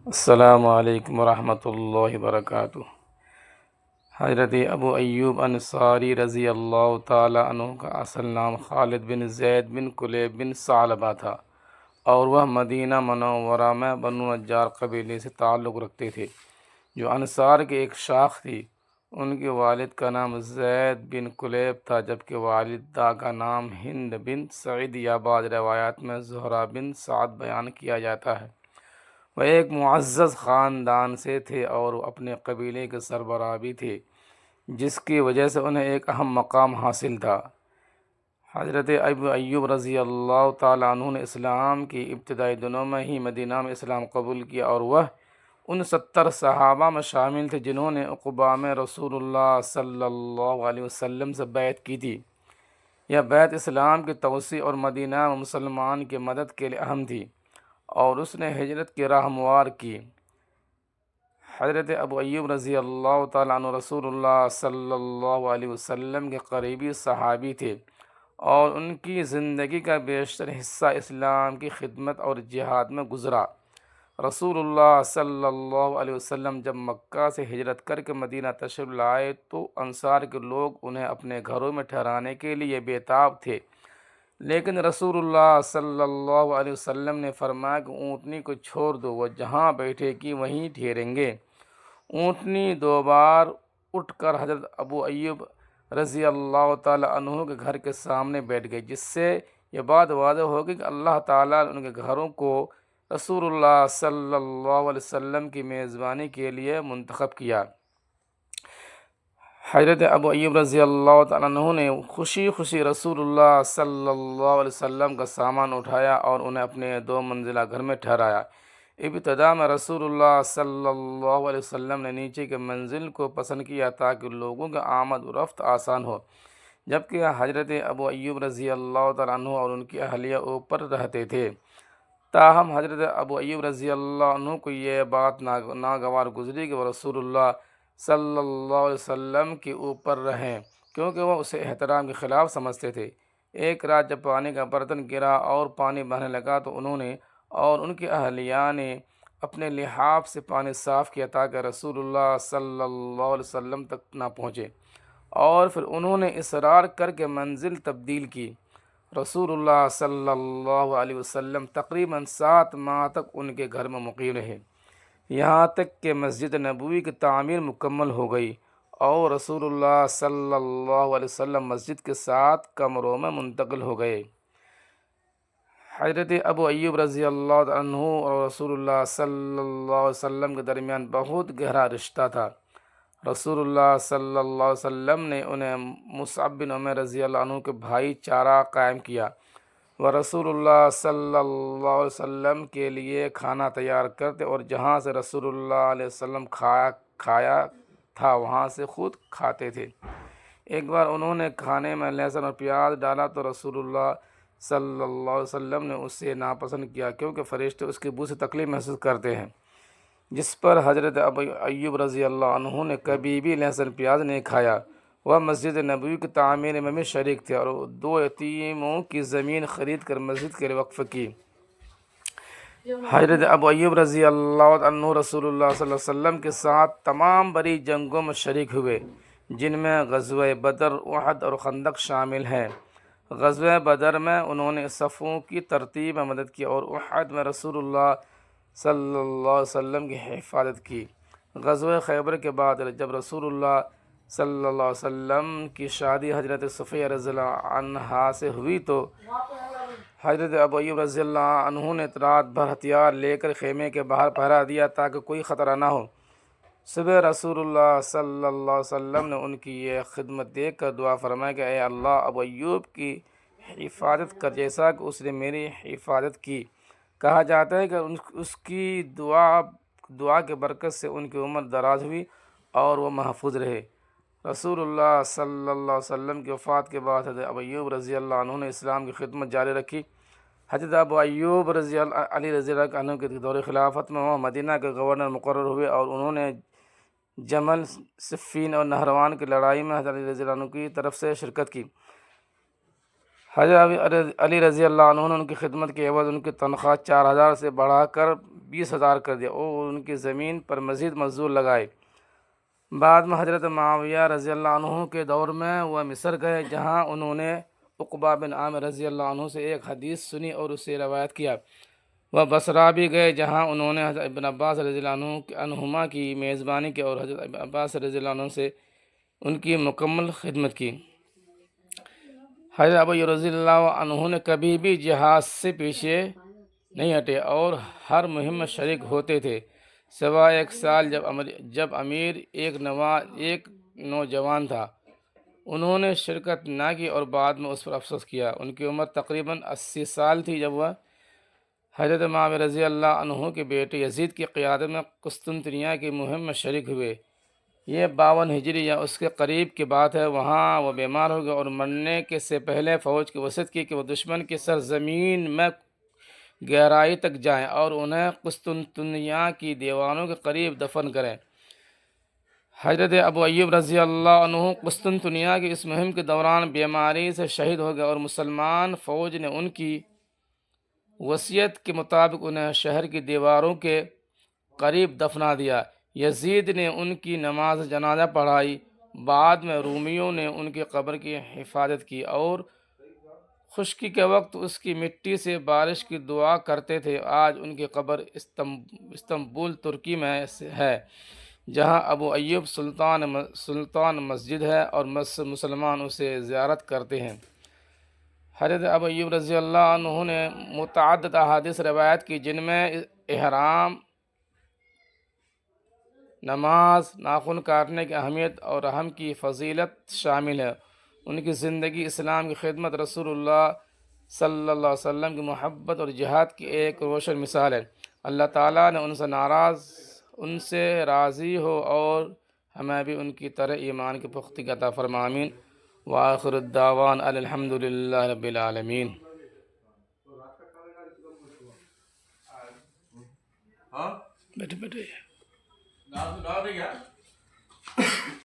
السلام علیکم ورحمۃ اللہ وبرکاتہ۔ حضرت ابو ایوب انصاری رضی اللہ تعالی عنہ کا اصل نام خالد بن زید بن کلیب بن ثعلبہ تھا، اور وہ مدینہ منورہ میں بنو نجار قبیلے سے تعلق رکھتے تھے، جو انصار کی ایک شاخ تھی۔ ان کے والد کا نام زید بن کلیب تھا، جبکہ والدہ کا نام ہند بن سعید یا بعض روایات میں زہرہ بن سعد بیان کیا جاتا ہے۔ وہ ایک معزز خاندان سے تھے اور اپنے قبیلے کے سربراہ بھی تھے، جس کی وجہ سے انہیں ایک اہم مقام حاصل تھا۔ حضرت ابو ایوب رضی اللہ تعالیٰ عنہ نے اسلام کی ابتدائی دنوں میں ہی مدینہ میں اسلام قبول کیا، اور وہ ان 70 صحابہ میں شامل تھے جنہوں نے عقبہ میں رسول اللہ صلی اللہ علیہ وسلم سے بیعت کی تھی۔ یہ بیعت اسلام کی توسیع اور مدینہ میں مسلمان کی مدد کے لیے اہم تھی، اور اس نے ہجرت کی راہ ہموار کی۔ حضرت ابو ایوب رضی اللہ تعالیٰ عنہ رسول اللہ صلی اللہ علیہ وسلم کے قریبی صحابی تھے، اور ان کی زندگی کا بیشتر حصہ اسلام کی خدمت اور جہاد میں گزرا۔ رسول اللہ صلی اللہ علیہ وسلم جب مکہ سے ہجرت کر کے مدینہ تشریف لائے تو انصار کے لوگ انہیں اپنے گھروں میں ٹھہرانے کے لیے بےتاب تھے، لیکن رسول اللہ صلی اللہ علیہ وسلم نے فرمایا کہ اونٹنی کو چھوڑ دو، وہ جہاں بیٹھے گی وہیں ٹھہریں گے۔ اونٹنی 2 بار اٹھ کر حضرت ابو ایوب رضی اللہ تعالی عنہ کے گھر کے سامنے بیٹھ گئی، جس سے یہ بات واضح ہو گئی کہ اللہ تعالیٰ نے ان کے گھروں کو رسول اللہ صلی اللہ علیہ وسلم کی میزبانی کے لیے منتخب کیا۔ حضرت ابو ایوب رضی اللہ تعالیٰ عنہ نے خوشی خوشی رسول اللہ صلی اللہ علیہ وسلم کا سامان اٹھایا اور انہیں اپنے 2 منزلہ گھر میں ٹھہرایا۔ ابتدا میں رسول اللہ صلی اللہ علیہ وسلم نے نیچے کے منزل کو پسند کیا تاکہ لوگوں کے آمد و رفت آسان ہو، جبکہ حضرت ابو ایوب رضی اللہ تعالیٰ عنہ اور ان کی اہلیہ اوپر رہتے تھے۔ تاہم حضرت ابو ایوب رضی اللہ عنہ کو یہ بات ناگوار گزری کہ وہ رسول اللہ صلی اللہ علیہ وسلم کے اوپر رہیں، کیونکہ وہ اسے احترام کے خلاف سمجھتے تھے۔ ایک رات جب پانی کا برتن گرا اور پانی بہنے لگا تو انہوں نے اور ان کی اہلیہ نے اپنے لحاف سے پانی صاف کیا تاکہ رسول اللہ صلی اللہ علیہ وسلم تک نہ پہنچے، اور پھر انہوں نے اصرار کر کے منزل تبدیل کی۔ رسول اللہ صلی اللہ علیہ وسلم تقریباً 7 ماہ تک ان کے گھر میں مقیم رہے، یہاں تک کہ مسجد نبوی کی تعمیر مکمل ہو گئی اور رسول اللہ صلی اللہ علیہ وسلم مسجد کے 7 کمروں میں منتقل ہو گئے۔ حضرت ابو ایوب رضی اللہ عنہ اور رسول اللہ صلی اللہ علیہ وسلم کے درمیان بہت گہرا رشتہ تھا۔ رسول اللہ صلی اللہ علیہ وسلم نے انہیں مصعب بن عمیر رضی اللہ عنہ کے بھائی چارہ قائم کیا۔ وہ رسول اللہ صلی اللہ علیہ وسلم کے لیے کھانا تیار کرتے اور جہاں سے رسول اللہ علیہ وسلم کھایا تھا وہاں سے خود کھاتے تھے۔ ایک بار انہوں نے کھانے میں لہسن اور پیاز ڈالا تو رسول اللہ صلی اللہ علیہ وسلم نے اسے ناپسند کیا، کیونکہ فرشتے اس کی بو سے تکلیف محسوس کرتے ہیں، جس پر حضرت ابو ایوب رضی اللہ عنہ نے کبھی بھی لہسن پیاز نہیں کھایا۔ وہ مسجد نبوی کی تعمیر میں بھی شریک تھے اور 2 یتیموں کی زمین خرید کر مسجد کے لیے وقف کی۔ حضرت ابو ایوب رضی اللہ عنہ رسول اللہ صلی اللہ علیہ وسلم کے ساتھ تمام بڑی جنگوں میں شریک ہوئے، جن میں غزوہ بدر، احد اور خندق شامل ہیں۔ غزوہ بدر میں انہوں نے صفوں کی ترتیب میں مدد کی اور احد میں رسول اللہ صلی اللہ علیہ وسلم کی حفاظت کی۔ غزوہ خیبر کے بعد جب رسول اللہ صلی اللہ علیہ وسلم کی شادی حضرت صفیہ رضی اللہ عنہا سے ہوئی تو حضرت ابو ایوب رضی اللہ عنہ نے رات بھر ہتھیار لے کر خیمے کے باہر پہرا دیا تاکہ کوئی خطرہ نہ ہو۔ صبح رسول اللہ صلی اللہ علیہ وسلم نے ان کی یہ خدمت دیکھ کر دعا فرمائی کہ اے اللہ، ابو ایوب کی حفاظت کر جیسا کہ اس نے میری حفاظت کی۔ کہا جاتا ہے کہ اس کی دعا کے برکت سے ان کی عمر دراز ہوئی اور وہ محفوظ رہے۔ رسول اللہ صلی اللہ علیہ وسلم کی وفات کے بعد حضرت ابو ایوب رضی اللہ عنہ نے اسلام کی خدمت جاری رکھی۔ حضرت ابو ایوب رضی اللہ عنہ کے دور خلافت میں وہ مدینہ کے گورنر مقرر ہوئے اور انہوں نے جمل، صفین اور نہروان کی لڑائی میں حضرت علی رضی اللہ عنہ کی طرف سے شرکت کی۔ حضرت علی رضی اللہ عنہ نے ان کی خدمت کے عوض ان کی تنخواہ 4000 سے بڑھا کر 20000 کر دیا اور ان کی زمین پر مزید مزدور لگائے۔ بعد میں حضرت معاویہ رضی اللہ عنہ کے دور میں وہ مصر گئے، جہاں انہوں نے عقبہ بن عامر رضی اللہ عنہ سے ایک حدیث سنی اور اسے روایت کیا۔ وہ بصرہ بھی گئے، جہاں انہوں نے حضرت ابن عباس رضی اللہ عنہما کی میزبانی کی اور حضرت ابن عباس رضی اللہ عنہ سے ان کی مکمل خدمت کی۔ حضرت ابو ایوب رضی اللہ عنہ نے کبھی بھی جہاد سے پیچھے نہیں ہٹے اور ہر مہم میں شریک ہوتے تھے، سوائے ایک سال جب امیر ایک نوجوان تھا، انہوں نے شرکت نہ کی اور بعد میں اس پر افسوس کیا۔ ان کی عمر تقریباً 80 سال تھی جب وہ حضرت معاویہ رضی اللہ عنہ کے بیٹے یزید کی قیادت میں قسطنطنیہ کی مہم میں شریک ہوئے۔ یہ 52 ہجری یا اس کے قریب کی بات ہے۔ وہاں وہ بیمار ہو گئے اور مرنے سے پہلے فوج کی وصیت کی کہ وہ دشمن کی سرزمین میں گہرائی تک جائیں اور انہیں قسطنطنیہ کی دیواروں کے قریب دفن کریں۔ حضرت ابو ایوب رضی اللہ عنہ قسطنطنیہ کی اس مہم کے دوران بیماری سے شہید ہو گئے اور مسلمان فوج نے ان کی وصیت کے مطابق انہیں شہر کی دیواروں کے قریب دفنا دیا۔ یزید نے ان کی نماز جنازہ پڑھائی۔ بعد میں رومیوں نے ان کی قبر کی حفاظت کی اور خشکی کے وقت اس کی مٹی سے بارش کی دعا کرتے تھے۔ آج ان کی قبر استنبول ترکی میں ہے، جہاں ابو ایوب سلطان مسجد ہے اور مسلمان اسے زیارت کرتے ہیں۔ حضرت ابو ایوب رضی اللہ عنہ نے متعدد احادیث روایت کی، جن میں احرام، نماز، ناخن کاٹنے کی اہمیت اور رحم کی فضیلت شامل ہے۔ ان کی زندگی اسلام کی خدمت، رسول اللہ صلی اللہ علیہ وسلم کی محبت اور جہاد کی ایک روشن مثال ہے۔ اللہ تعالیٰ نے ان سے راضی ہو اور ہمیں بھی ان کی طرح ایمان کی پختگی عطا فرمائے، آمین۔ وآخر الدعوان الحمد للہ رب العالمین۔ بیٹھے